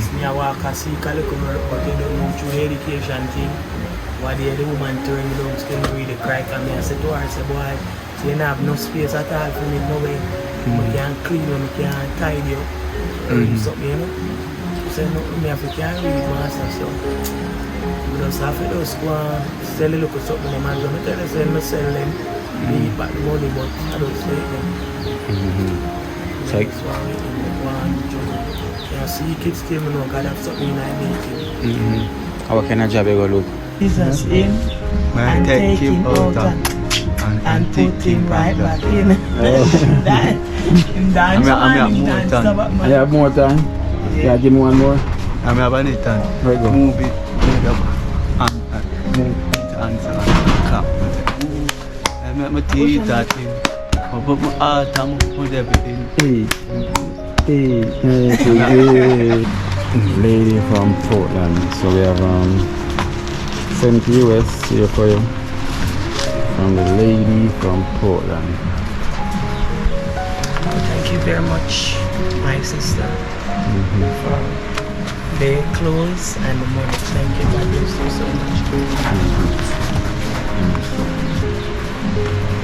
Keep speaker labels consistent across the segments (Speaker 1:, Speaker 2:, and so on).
Speaker 1: Just me I walk a seek a little work, but you don't know through the education thing. What the woman turn me down, still really cry, and me I say to her, I say, boy, so you don't have no space at all for me, no way. I can't clean you, I can't tidy you. Something, you know. So no, me have to carry it, master, so. We just have to just go and sell a little something, the man. I tell you, I sell them, they eat back the money, but I don't sell them.
Speaker 2: So
Speaker 1: that's why I see kids came and I got something in my meeting.
Speaker 2: how can a job you go look?
Speaker 1: Jesus in and take him out and put him right back in. Dance,
Speaker 2: I have more time. Yeah, give me one more.
Speaker 3: I'm having it and
Speaker 2: Right, go.
Speaker 3: move it, move up, and move it and clap. I make my teeth that thing. I put my heart and put everything.
Speaker 2: Hey. Lady from Portland. So we have sent US here for you. From the lady from Portland.
Speaker 1: Thank you very much, my sister, for the clothes and the money. Thank you, God bless you so much.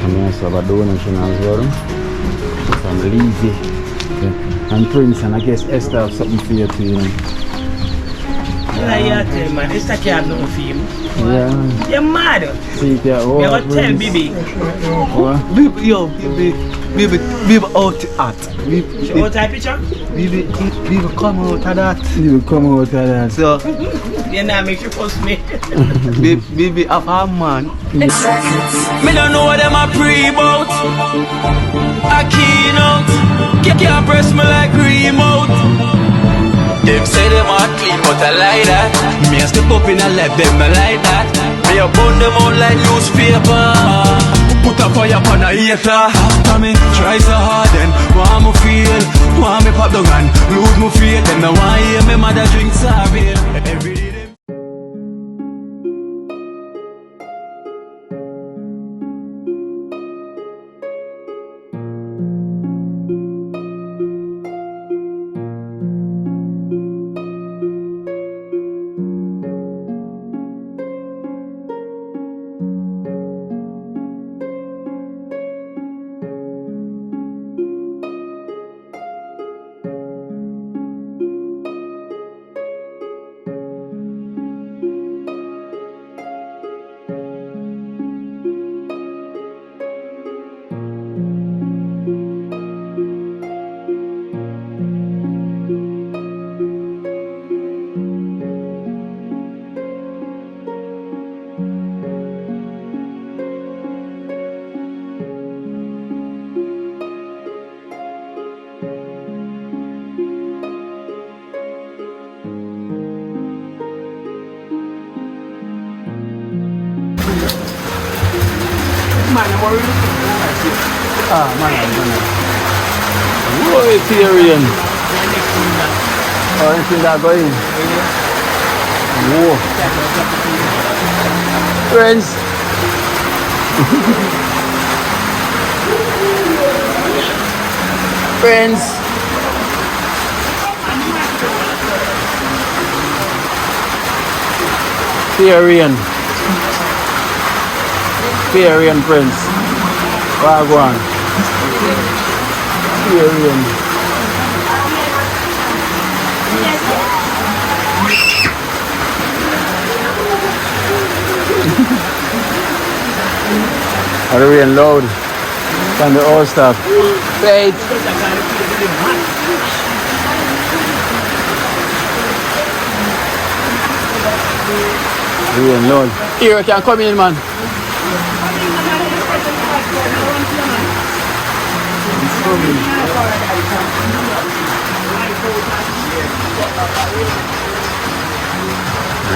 Speaker 2: And we also have a donation as well from Lizzie and Prince, and I guess Esther have something for you too, you know.
Speaker 1: Yeah, tell you, man, Esther can't have nothing for him.
Speaker 2: Yeah.
Speaker 1: You're mad.
Speaker 2: See it there. Oh,
Speaker 1: You want to tell Bibi.
Speaker 2: What?
Speaker 3: Baby, out at.
Speaker 1: Show out that picture?
Speaker 3: Baby, come out of that.
Speaker 2: You will come out of that.
Speaker 3: So,
Speaker 1: You know, make you post me.
Speaker 3: baby, have a man.
Speaker 4: Me don't know what them a pre-bout. A Kino, can't press me like remote. Them say them a clean, but I like that. Me a step up in a left, them I like that. Me a burn them out like newspaper. Put a fire upon a hater. After me, try so hard then want me feel, want me pop down and lose me faith. Them no want hear me mother drink sorry. Every day them
Speaker 2: Whoa, it's here again. Oh, anything that going? Whoa. Friends. Friends. Syrian. Syrian friends. Wagwan. Syrian. Are we in load? From the old stuff. Wait. We in load. Here, you can come in, man.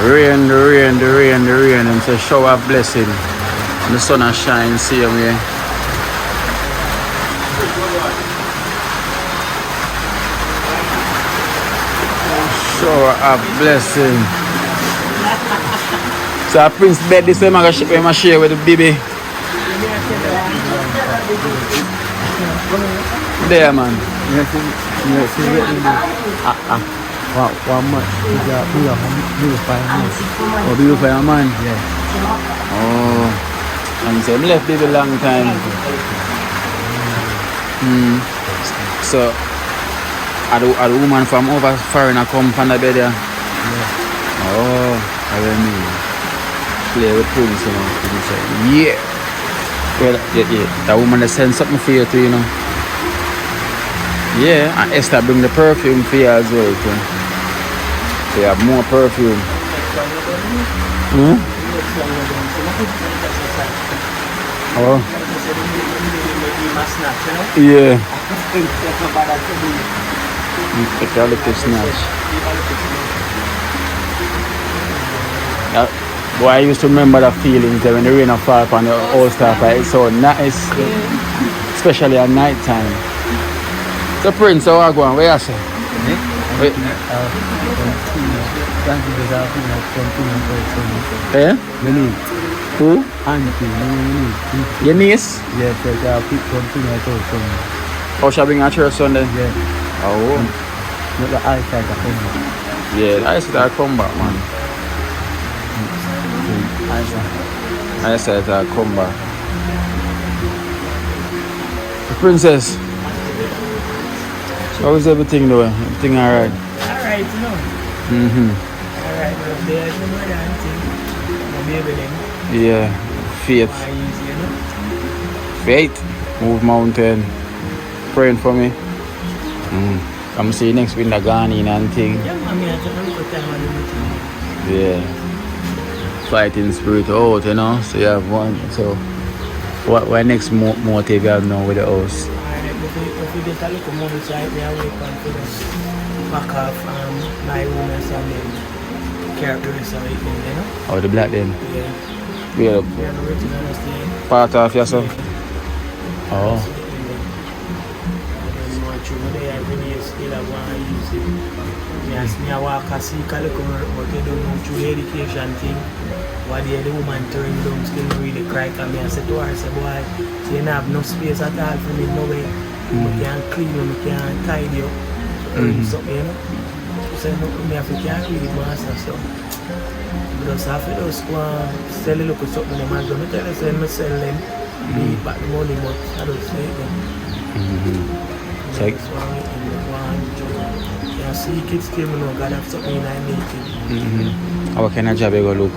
Speaker 2: The rain, and it's a shower of blessing. And the sun has shine same way. Shower of blessing. So Prince bed this way, I'm going to share with the baby. There, man.
Speaker 3: One month. Be a fireman.
Speaker 2: Oh, be a fireman?
Speaker 3: Yeah.
Speaker 2: Oh. And so I left baby long time. So, are the woman from over foreign come from the bed there?
Speaker 3: Yeah.
Speaker 2: Oh, I mean. Play with prince, you know. Yeah. Well, yeah. That woman that send something for you too, you know. Yeah, and Esther bring the perfume for you as well. Okay? So you have more perfume. Oh. Yeah. Take a little snatch. Boy, I used to remember the feelings that when the rain fall upon the old stuff. It's so nice, especially at night time. So Prince, how are you going? Where are you? Wait. Eh? Who?
Speaker 3: Auntie.
Speaker 2: Your niece?
Speaker 3: Yes, I'll pick something I told someone.
Speaker 2: How shall I bring her to church Sunday?
Speaker 3: Yeah.
Speaker 2: Oh.
Speaker 3: Not the eyesight of him.
Speaker 2: Yeah, the eyesight come back, man. Eyesight come back. The princess. How is everything doing? Everything alright?
Speaker 1: Alright, you know. Alright, but there's no more than thing. My baby then.
Speaker 2: Yeah, faith.
Speaker 1: Easy, you know.
Speaker 2: Faith. Move mountain. Praying for me. Come see you next week in the Ghana and thing.
Speaker 1: Yeah, mommy, I don't know what time I'm doing.
Speaker 2: Yeah. Fighting spirit out, you know. So you have one. So what next motive you have now with the house?
Speaker 1: If we get a little money side, we are waiting for us back off my room and some characters or anything, you know?
Speaker 2: Oh, the black then?
Speaker 1: Yeah.
Speaker 2: We are
Speaker 1: We are waiting on us there.
Speaker 2: part of yourself?
Speaker 1: Yeah.
Speaker 2: Oh.
Speaker 1: I don't know what you there, I really still want to use it. Yes, me I walk a see a little work, but they don't know through the education thing. What the woman turn down still not really cry. And I said to her, I said, boy, so you don't have no space at all for me, no way. I can't clean you, I can't tidy up. Something, you know. She said, no, I have to can't read master, so. Just have to just go and sell a little something them and I tell you, say, I sell them, me back the money, but I don't say it them.
Speaker 2: So,
Speaker 1: That's why I see kids came and God have something in my making.
Speaker 2: how kind of job you go look?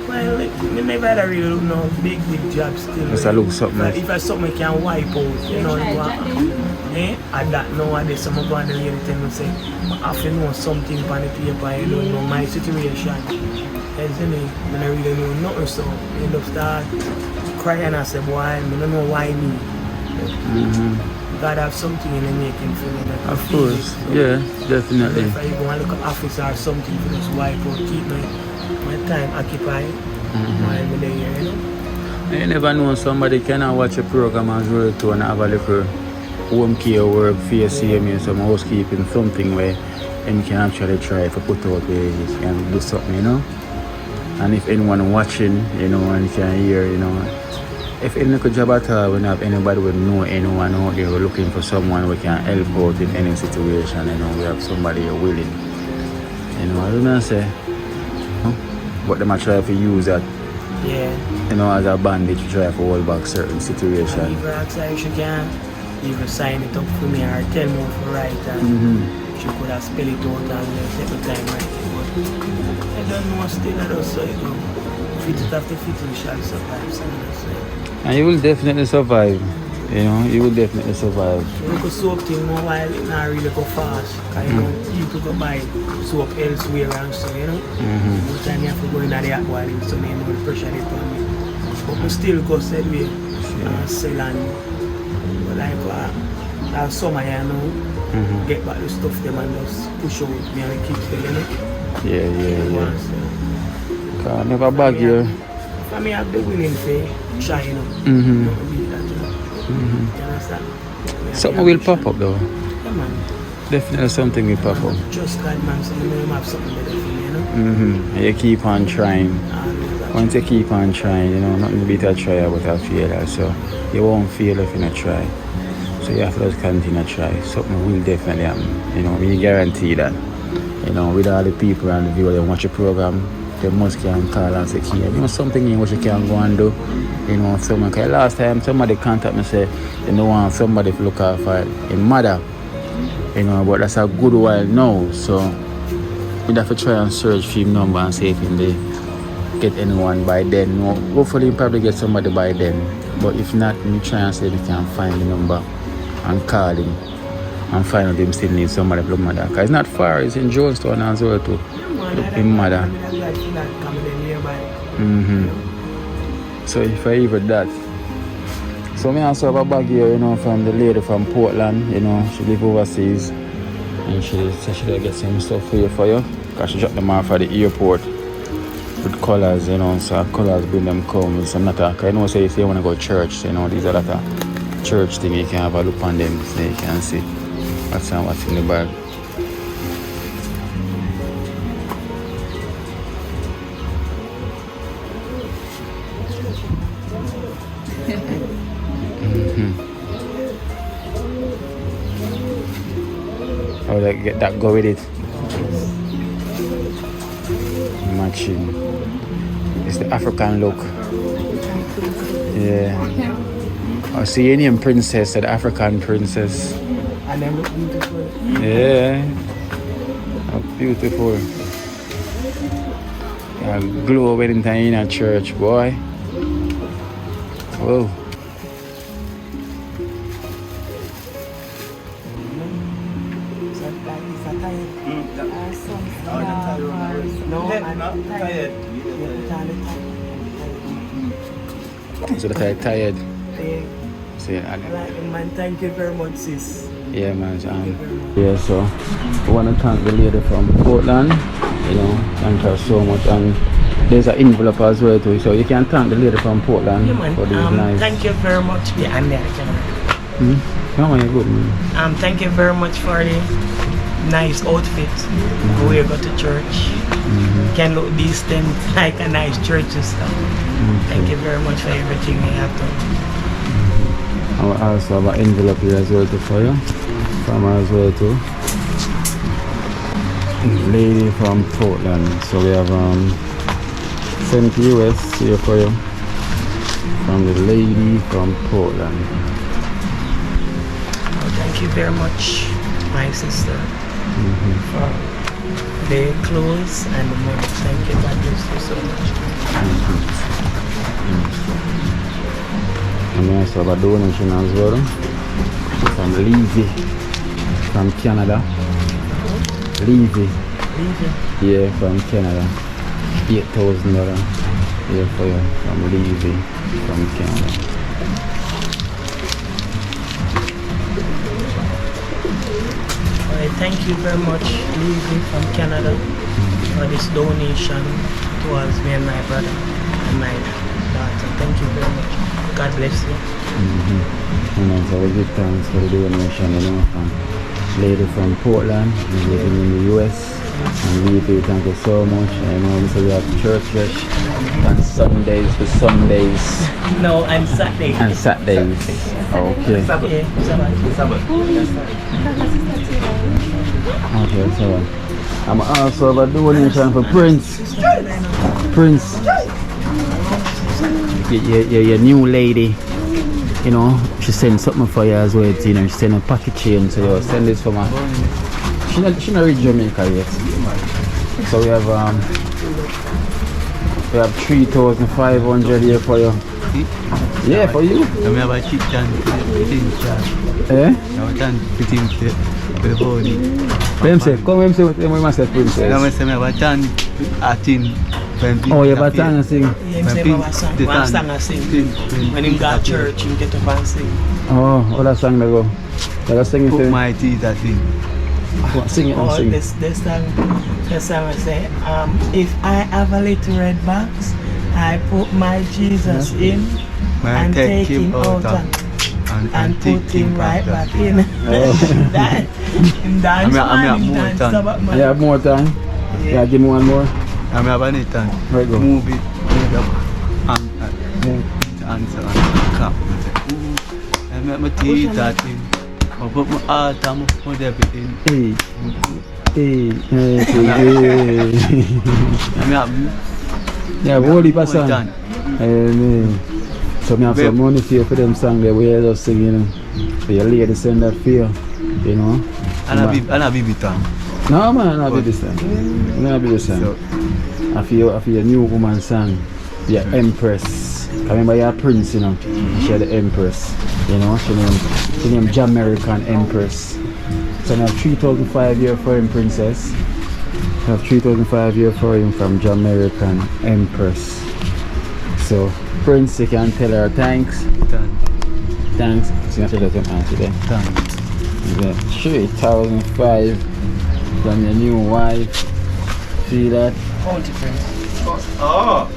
Speaker 1: Well, me never had a real look no big job still.
Speaker 2: Just a look something.
Speaker 1: But if I something I can wipe out, you know, and that nowadays someone go and the lady tell me say, I have to know something on the paper, I don't know my situation. Isn't it? I don't really know nothing, so I end up start crying and I say, boy, I don't know why me. God have something in the making for me.
Speaker 2: Of course, yeah, definitely.
Speaker 1: If I go and look at office or something to just wipe out, keep my time occupied while I'm there, you know.
Speaker 2: You never know, somebody can watch a program as well too and have a little home care work for your CMA, some housekeeping, something where you can actually try to put out where you can do something, you know. And if anyone watching, you know, and can hear, you know, if any little job at all, we don't have anybody would know anyone out there, we're looking for someone we can help out in any situation, you know, we have somebody willing. You know, I don't know, say, but they might try to use that, you know, as a bandage to try to hold back certain situations.
Speaker 1: If I ask her if she can even sign it up for me or tell me what to write and she could have spell it out and take the time right there. But I don't know still, I don't say, you know, fit it after fit we shall survive, so I don't say.
Speaker 2: And you will definitely survive, you know, you will definitely survive.
Speaker 1: You could soap thing more while it not really go fast. Because you know, people go buy soap elsewhere and so, you know. Most time you have to go in the hot water so you know the pressure is on me. But we still go that way and sell and but like that summer you know, get back the stuff them and just push out me and the kids you know.
Speaker 2: Yeah. Cause I never bag you.
Speaker 1: For me I have the willing to try, you know. Not beat that, you know. You understand?
Speaker 2: Something will pop up though.
Speaker 1: Yeah, man.
Speaker 2: Definitely something will pop up.
Speaker 1: Just God, man, so you know you have something better for me, you know?
Speaker 2: You keep on trying. Once you keep on trying, you know, nothing beat a try but a failure. So you won't fail if you not try. So you have to just continue to try. Something will definitely happen. You know, we guarantee that. You know, with all the people and the viewers that watch the program, they must can call and say, you know, something in which you can go and do. You know, someone, cause last time somebody contact me say, they don't want somebody to look after a mother. You know, but that's a good while now. So we'd have to try and search for him number and see if they get anyone by then. No, hopefully he'll probably get somebody by then. But if not, we try and see if we can find the number and call him and find out if he still needs somebody to look mother. Cause it's not far, it's in Jonestown as well too. Him mother. So if I even that. So me also have a bag here, you know, from the lady from Portland, you know, she live overseas and she said she'll get some stuff here for you. Cause she dropped them off at the airport with colours, you know, so colours bring them come with some letter. Cause you know, say if you wanna go to church, so, you know, these are lot of church thing, you can have a look on them so you can see what's in the bag. Oh, get that go with it. Matching. It's the African look. Yeah. Oh, see, Indian princess, the African princess.
Speaker 1: And them look beautiful.
Speaker 2: Yeah. Oh, beautiful. Yeah, glow when in a church, boy. Whoa. So they're tired.
Speaker 1: Yeah. Man, thank you very much, sis.
Speaker 2: Yeah, man. Yeah, so I want to thank the lady from Portland. You know, thank her so much. And there's an envelope as well too. So you can thank the lady from Portland for this nice.
Speaker 1: Thank you very much. Yeah, and
Speaker 2: Come on, you're good, man.
Speaker 1: Thank you very much for the nice outfit. We go to church. Can look decent like a nice church and stuff. Thank you very much for everything you have done.
Speaker 2: I also have an envelope here as well too for you. From her as well too. Lady from Portland. So we have sent US here for you. From the lady from Portland.
Speaker 1: Thank you very much, my sister, for the clothes and the money. Thank you, God bless you so much.
Speaker 2: And we also have a donation as well from Levy from Canada. Levy. Yeah, from Canada. $8,000 here for you from Levy from Canada.
Speaker 1: Thank you very much, Levy from Canada, for this donation towards me and my brother and my daughter. Thank you very much. God bless you.
Speaker 2: And also we give thanks for the donation, you know, from lady from Portland, who's living in the US. And Levy, thank you so much. I know we have church on Sundays for Sundays.
Speaker 1: No, on Saturday.
Speaker 2: And Saturdays. Okay.
Speaker 1: Yeah, Sabbath.
Speaker 2: Okay, so I'm also have a donation for Prince. Prince. Your new lady. You know, she sent something for you as well, you know, she sent a package chain, so you send this for my. She not reach Jamaica yet. So we have 3,500 here for you. Yeah, for you.
Speaker 3: I have a chicken.
Speaker 2: Eh?
Speaker 3: I have a body.
Speaker 2: Come and say what you must say, Princess.
Speaker 3: I have a tan.
Speaker 2: Oh, you have a tan and sing.
Speaker 1: Yeah, him say Baba song. One song I sing. When him got church, him get up and sing.
Speaker 2: Oh, that song they go. They go singing
Speaker 3: Put
Speaker 2: to
Speaker 3: my teeth at him.
Speaker 2: sing it and
Speaker 1: Oh,
Speaker 2: sing.
Speaker 1: this song I say, if I have a little red box, I put my Jesus in and take him out and put him right back in. That dance man,
Speaker 2: You have more time? Yeah, give me one more.
Speaker 3: I have a tan.
Speaker 2: Right, go.
Speaker 3: Move it. And answer and clap. I have my teeth at him. I put my heart and my everything.
Speaker 2: Hey. Hey.
Speaker 3: I'm happy.
Speaker 2: Yeah, what heap of song?
Speaker 3: Done.
Speaker 2: So me have some money for them song that we just sing, you know. For your lady send that for you, you know.
Speaker 3: And I be time.
Speaker 2: No man, not be this time. Not be this time.
Speaker 3: So,
Speaker 2: I feel your new woman song, your Empress. I remember your Prince, you know. She had the Empress, you know. She named Jamaican Empress. So I have 3,005 years for him, Princess. I have 3,005 years for him from Jamaican Empress. So Prince, you can tell her thanks. Thanks. So you have to let him answer there.
Speaker 3: Thanks.
Speaker 2: Yeah. 3,005 from your new wife. See that?
Speaker 1: Bounty Prince.
Speaker 3: Oh!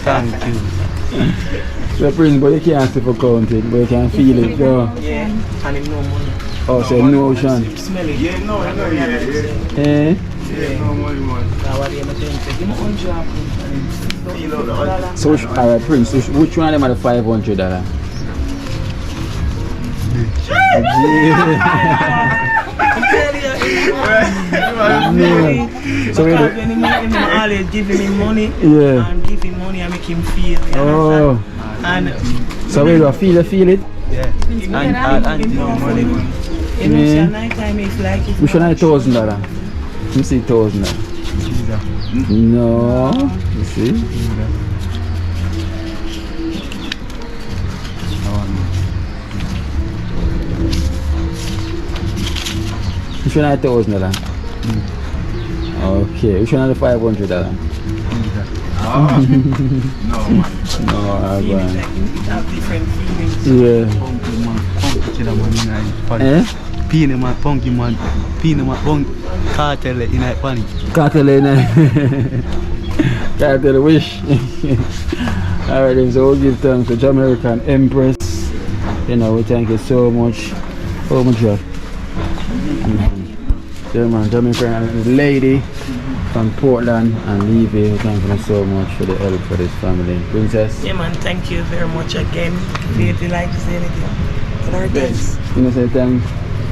Speaker 3: Thank you.
Speaker 2: So Prince, but you can't see for counting, but you can feel it, yo.
Speaker 1: Yeah, and him no money.
Speaker 2: Oh, so no ocean.
Speaker 1: Smell it.
Speaker 3: Yeah, no, yeah.
Speaker 2: Eh?
Speaker 3: Yeah, no money, man.
Speaker 1: What do you think? Give me 100.
Speaker 2: So, alright, Prince, which one of them are the $500?
Speaker 1: So when him always giving him money,
Speaker 2: Yeah.
Speaker 1: and give him money and make him feel. You
Speaker 2: Oh.
Speaker 1: understand? And
Speaker 2: So where do I feel it?
Speaker 3: Yeah. And
Speaker 1: him no money. You know,
Speaker 2: Yeah.
Speaker 1: say night time is like if
Speaker 2: Which one is $1,000? You see $1,000. No. You see? Which one is $1,000? Okay. Which one is the $500?
Speaker 3: No, man.
Speaker 2: No, I
Speaker 1: feelings, like you have different feelings.
Speaker 2: Yeah. Eh?
Speaker 3: Pina man, punky man, pina man, punk, cartel in a panic.
Speaker 2: Cartel Cartel wish. Alright then, so we'll give thanks to Jamaican Empress. You know, we thank you so much. Oh my God. Yeah man, Jamaican lady from Portland and Levy, we thank you so much for the help for this family. Princess?
Speaker 1: Yeah man, thank you very much again. If you like to say anything. Our thanks.
Speaker 2: You know say thanks?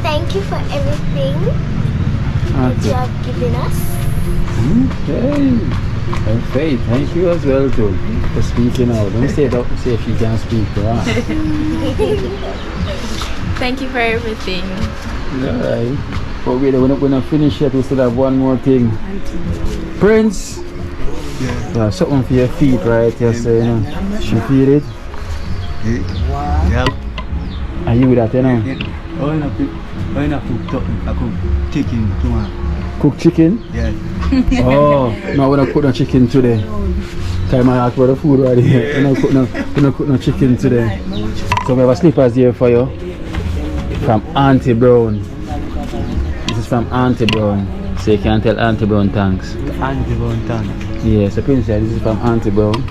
Speaker 5: Thank you for everything that you have given us.
Speaker 2: Okay. And Faith, thank you as well too for speaking out. Don't say that, say if you can speak, right?
Speaker 6: Thank you for everything.
Speaker 2: Alright. But wait, we're not finished yet, we still have one more thing. Prince! Yeah, something for your feet, right? Yes, you know. You feel it?
Speaker 3: Yeah.
Speaker 2: Are you with that, you know?
Speaker 3: Oh, I cook chicken tomorrow.
Speaker 2: Cook chicken?
Speaker 3: Yeah.
Speaker 2: Oh, no, we're not cook no chicken today. Cause I ask for the food right here. We're not cook no chicken today. So we have a slippers here for you. From Auntie Brown. This is from Auntie Brown. So you can tell Auntie Brown thanks.
Speaker 3: Auntie Brown thanks.
Speaker 2: Yeah, so Princess, this is from Auntie Brown.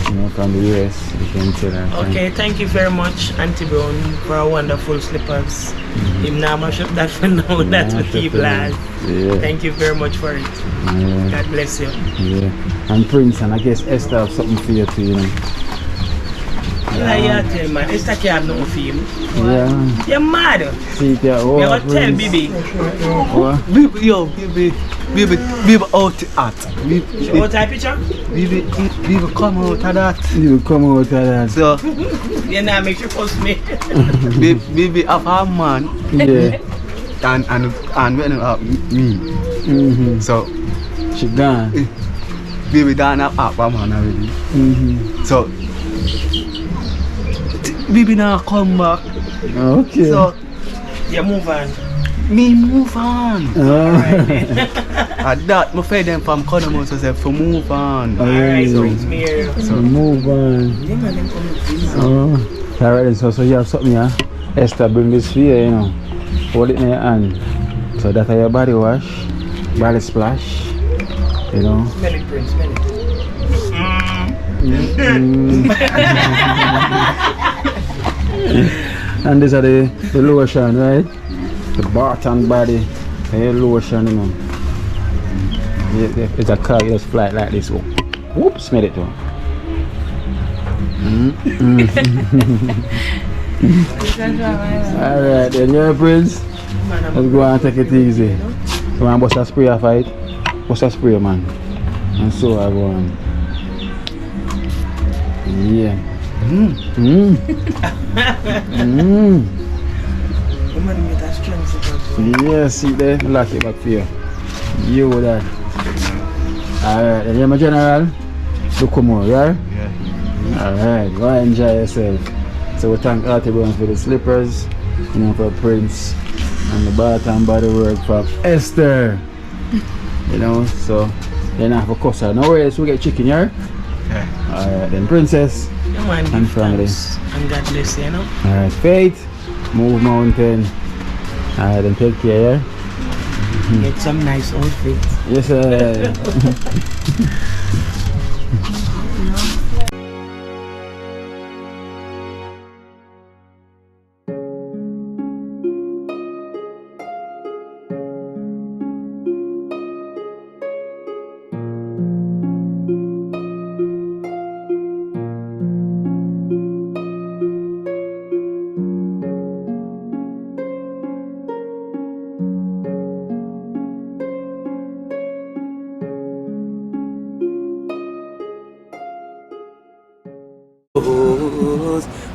Speaker 2: You know, from the US. You can tell her.
Speaker 1: Okay, thank you very much, Auntie Brown, for our wonderful slippers. Him now mash up that for now, that's what keep last.
Speaker 2: Yeah.
Speaker 1: Thank you very much for it.
Speaker 2: Yeah.
Speaker 1: God bless you.
Speaker 2: Yeah. And Prince, and I guess Esther have something for you too, you know.
Speaker 1: Yeah, tell man, Esther can't have no for him.
Speaker 2: Yeah.
Speaker 1: You're mad.
Speaker 2: See it, yeah. Oh,
Speaker 1: You gotta tell
Speaker 2: Prince.
Speaker 1: baby.
Speaker 2: What?
Speaker 3: Baby, yo, baby out at.
Speaker 1: Show out that picture?
Speaker 3: Baby come out of that.
Speaker 2: You come out of that.
Speaker 3: So,
Speaker 1: You know, make sure post me.
Speaker 3: baby have a man
Speaker 2: Yeah.
Speaker 3: and when you have me.
Speaker 2: Mm-hmm.
Speaker 3: So,
Speaker 2: She gone.
Speaker 3: baby don't have a man already.
Speaker 2: Mm-hmm.
Speaker 3: So, baby now come back.
Speaker 2: Okay.
Speaker 3: So,
Speaker 1: You move on.
Speaker 3: me move on.
Speaker 2: Oh.
Speaker 3: At that, my friend them from Kino so say for move on.
Speaker 1: Alright,
Speaker 2: so
Speaker 1: Prince Mayor.
Speaker 2: move on.
Speaker 1: Yeah, man, them come with
Speaker 2: Oh. Alright, so you have something here. Esther, bring this for you, you know. Hold it in your hand. So that's your body wash, body splash, you know.
Speaker 1: Smell it, Prince, smell it.
Speaker 2: And these are the lotion, right? The Barton body, the lotion, you know. It's a car, you just fly it like this. Whoop, smell it too. Alright, then you're a prince. Let's go and take it easy. You want to bust a spray a fight? Bust a spray, man. And so I go on. Yeah. Yeah, see there? Lock it back for you. You that. Alright, then you're my general. Look more, right?
Speaker 3: Yeah.
Speaker 2: Alright, go and enjoy yourself. So we thank Artie Brown for the slippers, you know, for Prince, and the bath and body work for Esther. You know, so then I have a custard. No worries, we get chicken here.
Speaker 3: Yeah.
Speaker 2: Alright, then Princess and family.
Speaker 1: And God bless you, you know.
Speaker 2: Alright, Faith, move mountain. Alright, then take care.
Speaker 1: Get some nice outfits.
Speaker 2: Yes, sir.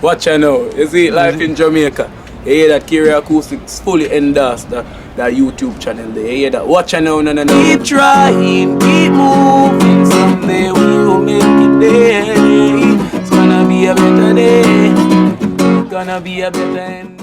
Speaker 7: Watch out now. You see life in Jamaica. You hear that Kiri Acoustics fully endorsed that YouTube channel there. You hear that? Watch out now, no. Keep trying, keep moving. Someday we will make it there. It's gonna be a better day. It's gonna be a better end.